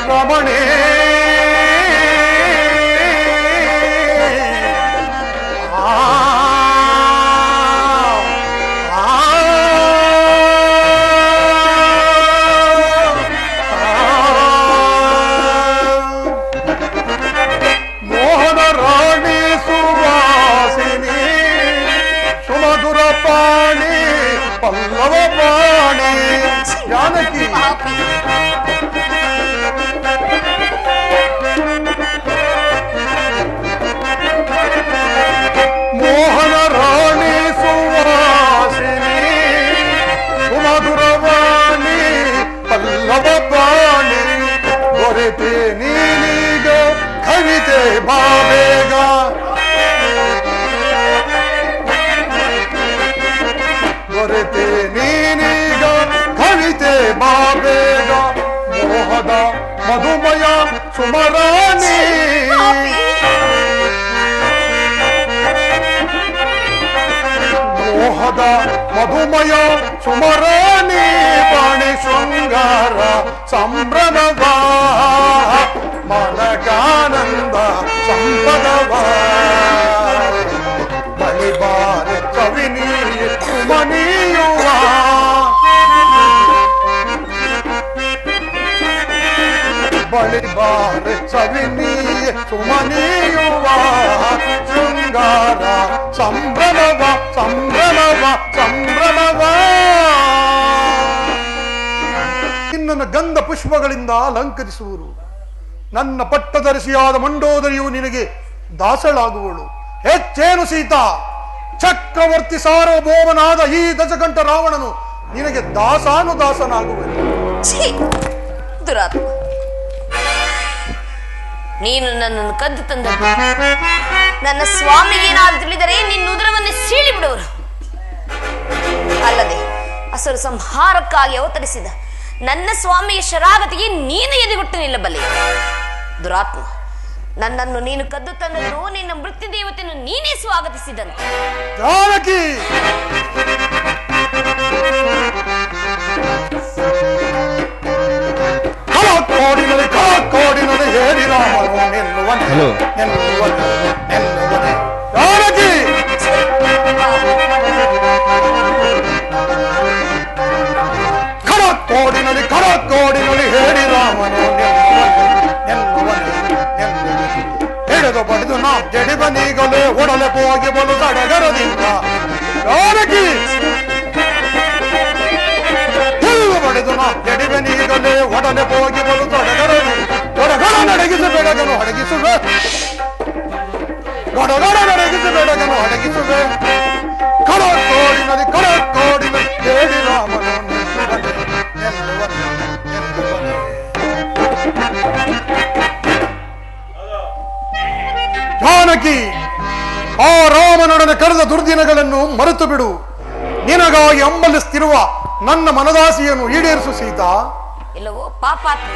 ರಮಣೆ ಪಲ್ಲವ ಪಾಣಿ ಜಾನಕಿ ಮೋಹನ ರಾಣಿ ಸುವಾಸಿನಿ ಸುಮಧುರವಾಣಿ ಪಲ್ಲವ ಪಾಣಿ ದೊರೆತೆ ನೀನೀಗ ಕವಿತೆ ಬಾಬೇಗ ದೊರೆತೆ ನೀನೀಗ ಕವಿತೆ ಬಾಬೇಗ ಮೋಹದ ಮಧುಮಯ ಸುಮರಾಣಿ ಮೋಹದ ಮಧುಮಯ ಸುಮರಾಣಿ ಪಾಣಿ ಶೃಂಗಾರ ಸಂಭ್ರಮವ ಮನಕಾನಂದ ಸಂಪದವ ಬಳಿಬಾರ ಕವಿನಿ ಸುಮನೀಯುವ ಬಳಿಬಾರ ಸವಿನಿ ಸುಮನೀಯುವ ಶೃಂಗಾರ ಸಂಭ್ರಮವ ಸಂಭ್ರಮವ ಸಂಭ್ರಮವ ನಿನ್ನನ್ನು ಗಂಧ ಪುಷ್ಪಗಳಿಂದ ಅಲಂಕರಿಸುವರು ನನ್ನ ಪಟ್ಟದರ್ಶಿಯಾದ ಮಂಡೋದರಿಯು ನಿನಗೆ ದಾಸಳಾಗುವಳು ಹೆಚ್ಚೇನು ಸೀತಾ ಚಕ್ರವರ್ತಿ ಸಾರ್ವಭೌಮನಾದ ಈ ದಶಕಂಠ ರಾವಣನು ನಿನಗೆ ದಾಸಾನುದಾಸನಾಗುವನು ದುರಾತ್ಮ ನೀನು ನನ್ನನ್ನು ಕದ್ದು ತಂದ ನನ್ನ ಸ್ವಾಮಿಗೆ ಏನಾದ್ರು ತಿಳಿದರೆ ನಿನ್ನ ಉದರವನ್ನೇ ಸೀಳಿ ಬಿಡುವರು ಅಲ್ಲದೆ ಅಸರು ಸಂಹಾರಕ್ಕಾಗಿ ಅವತರಿಸಿದ ನನ್ನ ಸ್ವಾಮಿಯ ಶರಾಗತಿಗೆ ನೀನು ಎದೆಗುಟ್ಟು ನಿಲ್ಲಬಲ್ಲೆ ದುರಾತ್ಮ ನನ್ನನ್ನು ನೀನು ಕದ್ದು ತಂದದ್ದು ನಿನ್ನ ಮೃತ್ಯು ದೇವತೆಯನ್ನು ನೀನೇ ಸ್ವಾಗತಿಸಿದನು ಜಾನಕಿ ಕೋಡಿನಲ್ಲಿ ಹೇಳಿ ರಾಮನು ನಿಲ್ಲುವನೆ ನಿಲ್ಲುವನೆ ನಿಲ್ಲುವನೆ ಜಾನಕಿ ಕೋಡಿನಲ್ಲಿ ಹೇಳಿ ರಾಮನು ನಿಲ್ಲುವನೆ ಹಿಡಿದು ಪಡೆದು ನಾ ಜಡಿಬನೀಗಲೇ ಒಡಲೆ ಹೋಗಿ ಬಲು ಸಡಗರದಿಂದ ಜಾನಕಿ ಹಿಡಿದು ಪಡೆದು ನಾ ಜಡಿಬನೀಗಲೇ ಒಡಲೆ ಹೋಗಿ ಬಲು ಸಡಗರದಿ ಒಡಗಡ ನಡೆಗಿಸಿ ಬೆಳಗನು ಅಡಗಿಸುವೆ ಒಡಗಡ ನಡೆಗಿಸಿ ಬೆಳಗನು ಅಡಗಿಸುವೆ ಕಡಕೋಡಿನಲ್ಲಿ ಹೇಳಿ ರಾಮನು ನಿಲ್ಲುವನೆ ಜಾನಕಿ ಆ ರಾಮನೊಡನೆ ಕರೆದ ದುರ್ದಿನಗಳನ್ನು ಮರೆತು ಬಿಡು ನಿನಗಾಗಿ ಹಂಬಲಿಸುತ್ತಿರುವ ನನ್ನ ಮನದಾಸೆಯನ್ನು ಈಡೇರಿಸು ಸೀತಾ ಇಲ್ಲವೋ ಪಾಪಾತ್ಮ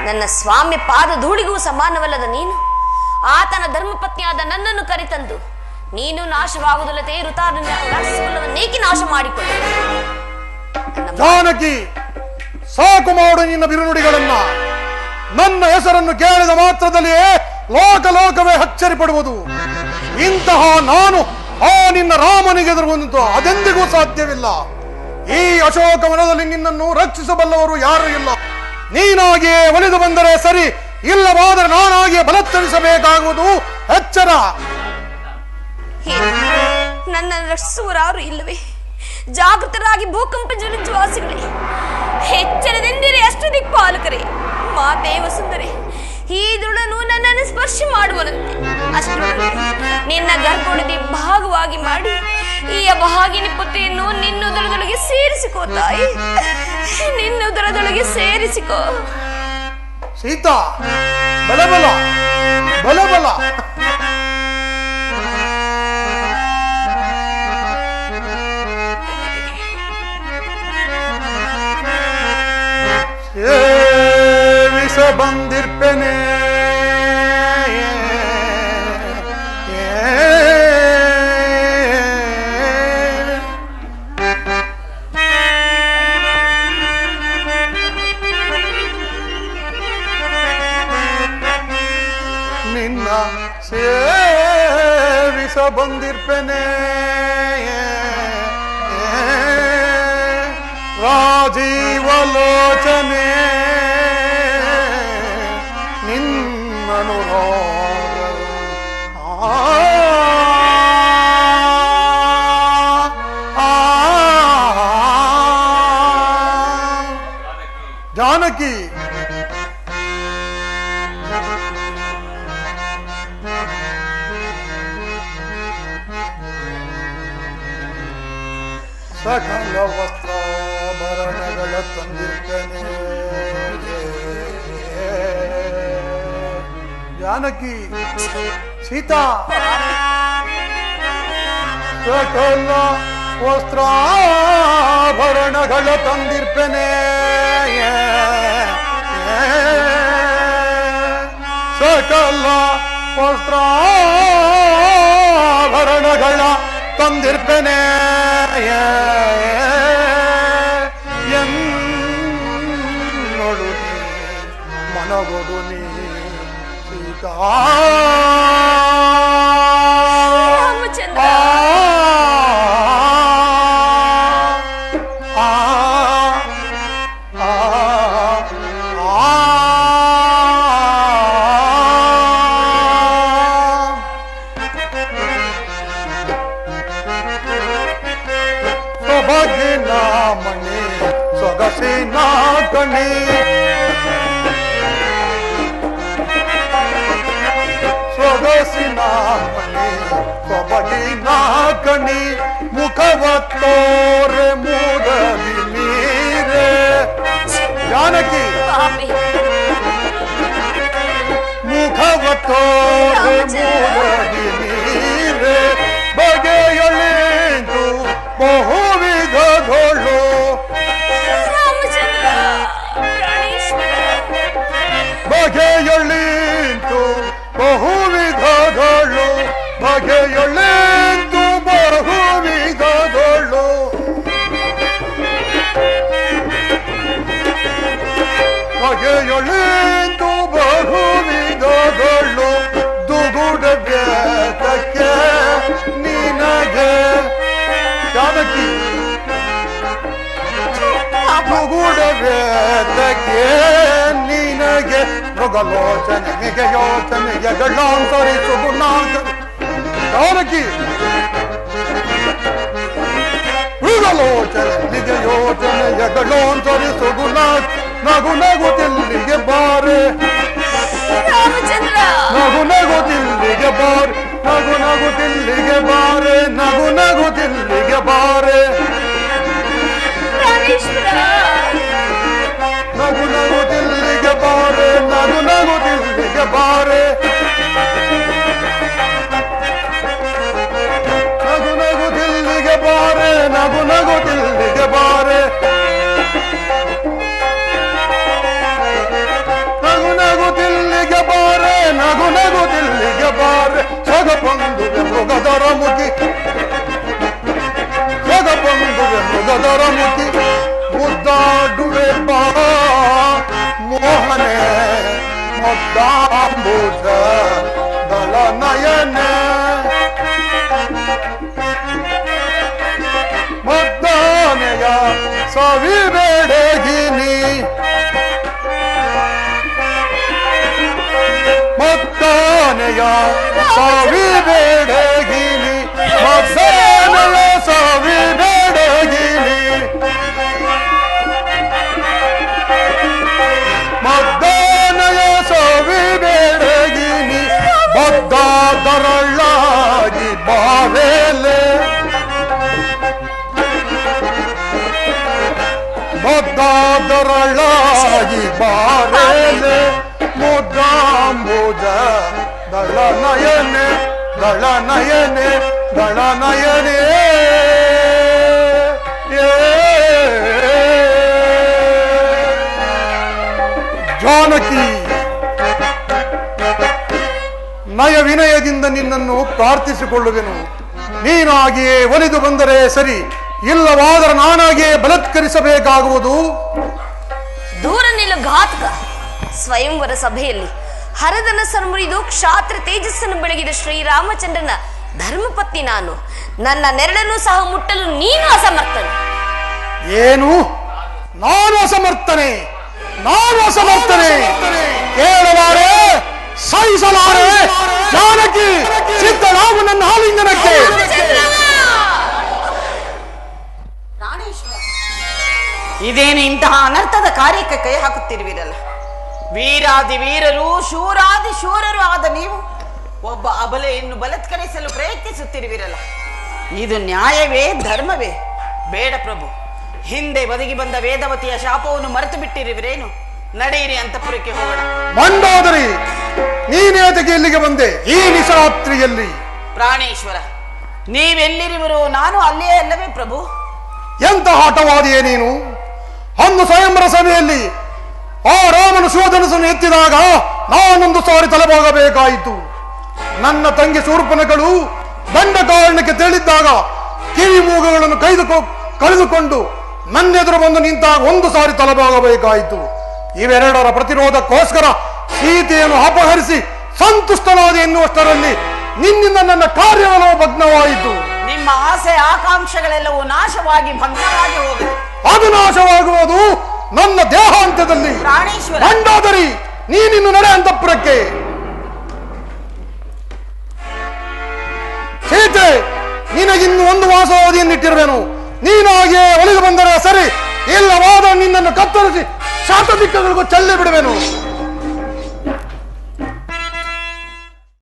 ನನ್ನ ಸ್ವಾಮಿ ಪಾದ ಧೂಳಿಗೂ ಸಮಾನವಲ್ಲದ ನೀನು ಆತನ ಧರ್ಮಪತ್ನಿಯಾದ ನನ್ನನ್ನು ಕರೆತಂದು ನೀನು ನಾಶವಾಗುವುದಿಲ್ಲದೆ ರಾಕ್ಷಸಕುಲವನ್ನೇಕೆ ನಾಶ ಮಾಡಿಕೊಳ್ಳು ಜಾನಕಿ ಸಾಕು ಮಾಡು ನಿನ್ನ ಬಿರುನುಡಿಗಳನ್ನ ನನ್ನ ಹೆಸರನ್ನು ಕೇಳಿದ ಮಾತ್ರದಲ್ಲಿಯೇ ಲೋಕವೇ ಅಚ್ಚರಿ ಪಡುವುದು ಇಂತಹ ನಾನು ಆ ನಿನ್ನ ರಾಮನಿಗೆ ಎದುರುವಂತು ಅದೆಂದಿಗೂ ಸಾಧ್ಯವಿಲ್ಲ ಈ ಅಶೋಕವನದಲ್ಲಿ ನಿನ್ನನ್ನು ರಕ್ಷಿಸಬಲ್ಲವರು ಯಾರು ಇಲ್ಲ ನೀನಾಗಿಯೇ ಒಲಿದು ಬಂದರೆ ಸರಿ ಇಲ್ಲವಾದರೆ ನಾನಾಗಿಯೇ ಬಲತ್ತರಿಸಬೇಕಾಗುವುದು ಎಚ್ಚರ ನನ್ನನ್ನು ರಕ್ಷಿಸುವರಾರು ಇಲ್ಲವೇ? ಜಾಗೃತರಾಗಿ ಭೂಕಂಪ ಜನಜ್ವಾಸಿಗಳೇ, ಎಚ್ಚರದಿಂದಿರಿ ಅಷ್ಟು ದಿಕ್ಪಾಲಕರೇ. ಮಾತೆ ವಸುಂಧರೆ, ಈ ದುಳನು ನನ್ನನ್ನು ಸ್ಪರ್ಶ ಮಾಡುವನಂತೆ. ಅಷ್ಟರೊಳಗೆ ನಿನ್ನ ಗರ್ಭಗುಡಿ ಭಾಗವಾಗಿ ಮಾಡಿ ಈ ಅಭಾಗಿನಿ ಪುತ್ರಿಯನ್ನು ನಿನ್ನುದರದೊಳಗೆ ಸೇರಿಸಿಕೋ ತಾಯಿ, ನಿನ್ನುದರದೊಳಗೆ ಸೇರಿಸಿಕೋ. ಸೀತಾ, ಬಲಬಲ ಬಲಬಲ. ಸೇವಿಸ ಬಂದಿರ್ಪೆನೆ ನಿನ್ನ ಸೇವಿಸ ಬಂದಿರ್ಪೆನೆ ರಾಜೀವಲೋಚನೆ ನಿನ್ನನು ಜಾನಕಿ. ಸಕಲ ವಸ್ತ್ರಾಭರಣಗಳ ತಂದಿರ್ತೇನೆ ಜಾನಕಿ. ಸೀತಾ, ಸಕಲ ವಸ್ತ್ರಾಭರಣಗಳ ತಂದಿರ್ಪೆನೆ ಸಕಲ ವಸ್ತ್ರಾಭರಣಗಳ ತಂದಿರ್ಪೆನೆ ಎನ್ನೊಡು ಮನಗೊಡು ನೀ ಸೀತಾ. ರಾಮಚಂದ್ರ, ಸೊಬಗಿನ ಮಣಿ ಸೊಗಸಿನ ಗಣಿ ಸೊಗಸಿನ ಮಣಿ ಸೊಬಗಿನ ಗಣಿ ಮುಖವ ತೋರೆ ಮೂಡಲಿ ನೀರೆ ಜಾನಕಿ. ಮುಖವ ತೋರೆ ಮೂಡಲಿ ನೀರೆ ಬಗೆಯಲೆಂದು ಬಹುವಿಧಗಳು ರಾಮಚಂದ್ರ, ಪ್ರಾಣೇಶ್ವರ, ಬಗೆಯೊಳಿಂತು ಬಹುವಿಧಗಳು ಬಗೆಯೊಳಿಂತು ಬಹುವಿಧಗಳು ಬಗೆಯೊಳಿಂತು ಬಹುವಿಧಗಳು ದುಗುಡ ವ್ಯತಕ್ಕೆ ನಿನಗೆ ಜಾನಕಿ. ದುಗುಡ ವ್ಯತಕ್ಕೆ ನಿನಗೆ ಮೃಗಲೋಚನೆಗೆ ಯೋಚನೆಗೆ ಗಳ್ಳಾಂತರಿಸು ಗುಣಾಂತರಿ ಜಾನಕಿ. ಮೃಗಲೋಚನೆಗೆ ಯೋಚನೆಗೆ ಗಳ್ಳಾಂತರಿಸು ಗುಣ ನಗು ನಗುತ್ತಿಲ್ಲಿಗೆ ಬಾರೆ ರಾಮಚಂದ್ರ, ನಗು ನಗುತ್ತಿಲ್ಲಿಗೆ ಬಾರೆ ನಗು ನಗುತ್ತಿಲ್ಲಿಗೆ ಬಾರೆ ನಗು ನಗುತ್ತಿಲ್ಲಿಗೆ ಬಾರೆ ಪ್ರಾಣೇಶ್ವರ, ನಗು ನಗುತ್ತಿಲ್ಲಿಗೆ ಬಾರೆ ನಗು ನಗುತ್ತಿಲ್ಲಿಗೆ ಬಾರೆ ನಗು ನಗುತ್ತಿಲ್ಲಿಗೆ ಬಾರೆ ನಗು ನಗುತ್ತಿಲ್ಲಿಗೆ ಬಾರೆ ನಗು ನಗುತ್ತಿಲ್ಲಿಗೆ ಬಾರೆ ನಗು ನಗುತ್ತಿಲ್ಲಿಗೆ ಬಾರೆ ಸೊಗ ಬಂದುವೆ ಮೃಗದರ ಮುಖಿ ಸೊಗ ಬಂದುವೆ ಮೃಗದರ ಮುಖಿ ಮುದ್ದಾಡುವೆ ಬಾ ಮೋಹನೆ ಮುದ್ದಾಂಬುಜ ದಳ ನಯನೆ ಮದ್ದಾನೆಯ ಸವಿಬೇಡಗಿನಿ ಮದ್ದಾನೆಯ ಸವಿಬೇಡಗಿನಿ ಮದ್ದಾನೆ ಮರಳಾಗಿ ಬಾರಲೆ ಮುದ್ದಾಂಬುಜ ದಳನಯನೆ ದಳನಯನೆ ದಳನಯನೆ ಜಾನಕಿ, ನಯ ವಿನಯದಿಂದ ನಿನ್ನನ್ನು ಪ್ರಾರ್ಥಿಸಿಕೊಳ್ಳುವೆನು. ನೀನಾಗಿಯೇ ಒಲಿದು ಬಂದರೆ ಸರಿ, ಇಲ್ಲವಾದರೆ ನಾನಾಗಿಯೇ ಬಲತ್ಕರಿಸಬೇಕಾಗುವುದು. ದೂರ ನಿಲ್ಲು ಘಾತಕ. ಸ್ವಯಂವರ ಸಭೆಯಲ್ಲಿ ಹರಧನಸ್ಸನ್ನು ಮುರಿದು ಕ್ಷಾತ್ರ ತೇಜಸ್ಸನ್ನು ಬೆಳಗಿದ ಶ್ರೀರಾಮಚಂದ್ರನ ಧರ್ಮಪತ್ನಿ ನಾನು. ನನ್ನ ನೆರಳನ್ನು ಸಹ ಮುಟ್ಟಲು ನೀನು ಅಸಮರ್ಥನು. ಏನು? ನಾನು ಅಸಮರ್ಥನೆ? ನಾನು ಅಸಮರ್ಥನೆ? ಕೇಳಲಾರೆ, ಸಹಿಸಲಾರೆ. ಜಾನಕಿ, ಸಿದ್ಧನಾಗು ನನ್ನ ಆಲಿಂಗನಕ್ಕೆ. ಇದೇನು ಇಂತಹ ಅನರ್ಥದ ಕಾರ್ಯಕ್ಕೆ ಕೈ ಹಾಕುತ್ತಿರುವಿರಲ್ಲ? ವೀರಾದಿ ವೀರರು, ಶೂರಾದಿ ಶೂರರು ಆದ ನೀವು ಒಬ್ಬ ಅಬಲೆಯನ್ನು ಬಲತ್ಕರಿಸಲು ಪ್ರಯತ್ನಿಸುತ್ತಿರುವಿರಲ್ಲ. ಇದು ನ್ಯಾಯವೇ, ಧರ್ಮವೇ? ಬೇಡ ಪ್ರಭು, ಹಿಂದೆ ಬದುಕಿ ಬಂದ ವೇದವತಿಯ ಶಾಪವನ್ನು ಮರೆತು ಬಿಟ್ಟಿರುವಿರೇನು? ನಡೆಯಿರಿ, ಅಂತಃಪುರಕ್ಕೆ ಹೋಗೋಣ. ಮಂಡೋದರಿ, ನೀನೇತಕ್ಕೆ ಇಲ್ಲಿಗೆ ಬಂದೆ ಈ ನಿಶರಾತ್ರಿಯಲ್ಲಿ? ಪ್ರಾಣೇಶ್ವರ, ನೀವೆಲ್ಲಿರುವಿರೋ ನಾನು ಅಲ್ಲಿಯೇ ಅಲ್ಲವೇ ಪ್ರಭು? ಎಂತ ಆಟವಾದಿಯೇ ನೀನು? ಅಂದು ಸ್ವಯಂವರ ಸಭೆಯಲ್ಲಿ ಆ ರಾಮನು ಶಿವಧನಸ್ಸನ್ನು ಎತ್ತಿದಾಗ ನಾನೊಂದು ಸಾರಿ ತಲೆಬಾಗಬೇಕಾಯಿತು. ನನ್ನ ತಂಗಿ ಶೂರ್ಪನಗಳು ದಂಡ ಕಾರಣಕ್ಕೆ ತಿಳಿದಿದ್ದಾಗ ಕಿವಿ ಮೂಗುಗಳನ್ನು ಕಳೆದುಕೊಂಡು ನನ್ನೆದುರು ಬಂದು ನಿಂತಾಗ ಒಂದು ಸಾರಿ ತಲೆಬಾಗಬೇಕಾಯಿತು. ಇವೆರಡರ ಪ್ರತಿರೋಧಕ್ಕೋಸ್ಕರ ಸೀತೆಯನ್ನು ಅಪಹರಿಸಿ ಸಂತುಷ್ಟನಾದ ಎನ್ನುವಷ್ಟರಲ್ಲಿ ನಿನ್ನಿಂದ ನನ್ನ ಕಾರ್ಯವನ್ನು ಭಗ್ನವಾಯಿತು. ನಿಮ್ಮ ಆಸೆ ಆಕಾಂಕ್ಷೆಗಳೆಲ್ಲವೂ ನಾಶವಾಗಿ ಭಗ್ನವಾಗಿ ಹೋಗಿದೆ. ಅದು ನಾಶವಾಗುವುದು ನನ್ನ ದೇಹಾಂತ್ಯದಲ್ಲಿ. ಪ್ರಾಣೇಶ್ವರ, ಮಂಡೋದರಿ, ನೀನಿನ್ನು ನಡೆ ಅಂತಃಪುರಕ್ಕೆ. ಸೀತೆ, ನಿನಗಿನ್ನು ಒಂದು ವಾಸವಾದಿಯನ್ನಿಟ್ಟಿರುವೆನು. ನೀನಾಗಿಯೇ ಒಲಿದು ಬಂದರೆ ಸರಿ, ಇಲ್ಲವಾದ ನಿನ್ನನ್ನು ಕತ್ತರಿಸಿ ಶಾತ ದಿಕ್ಕಗಳಿಗೂ ಚೆಲ್ಲಿ ಬಿಡುವೆನು.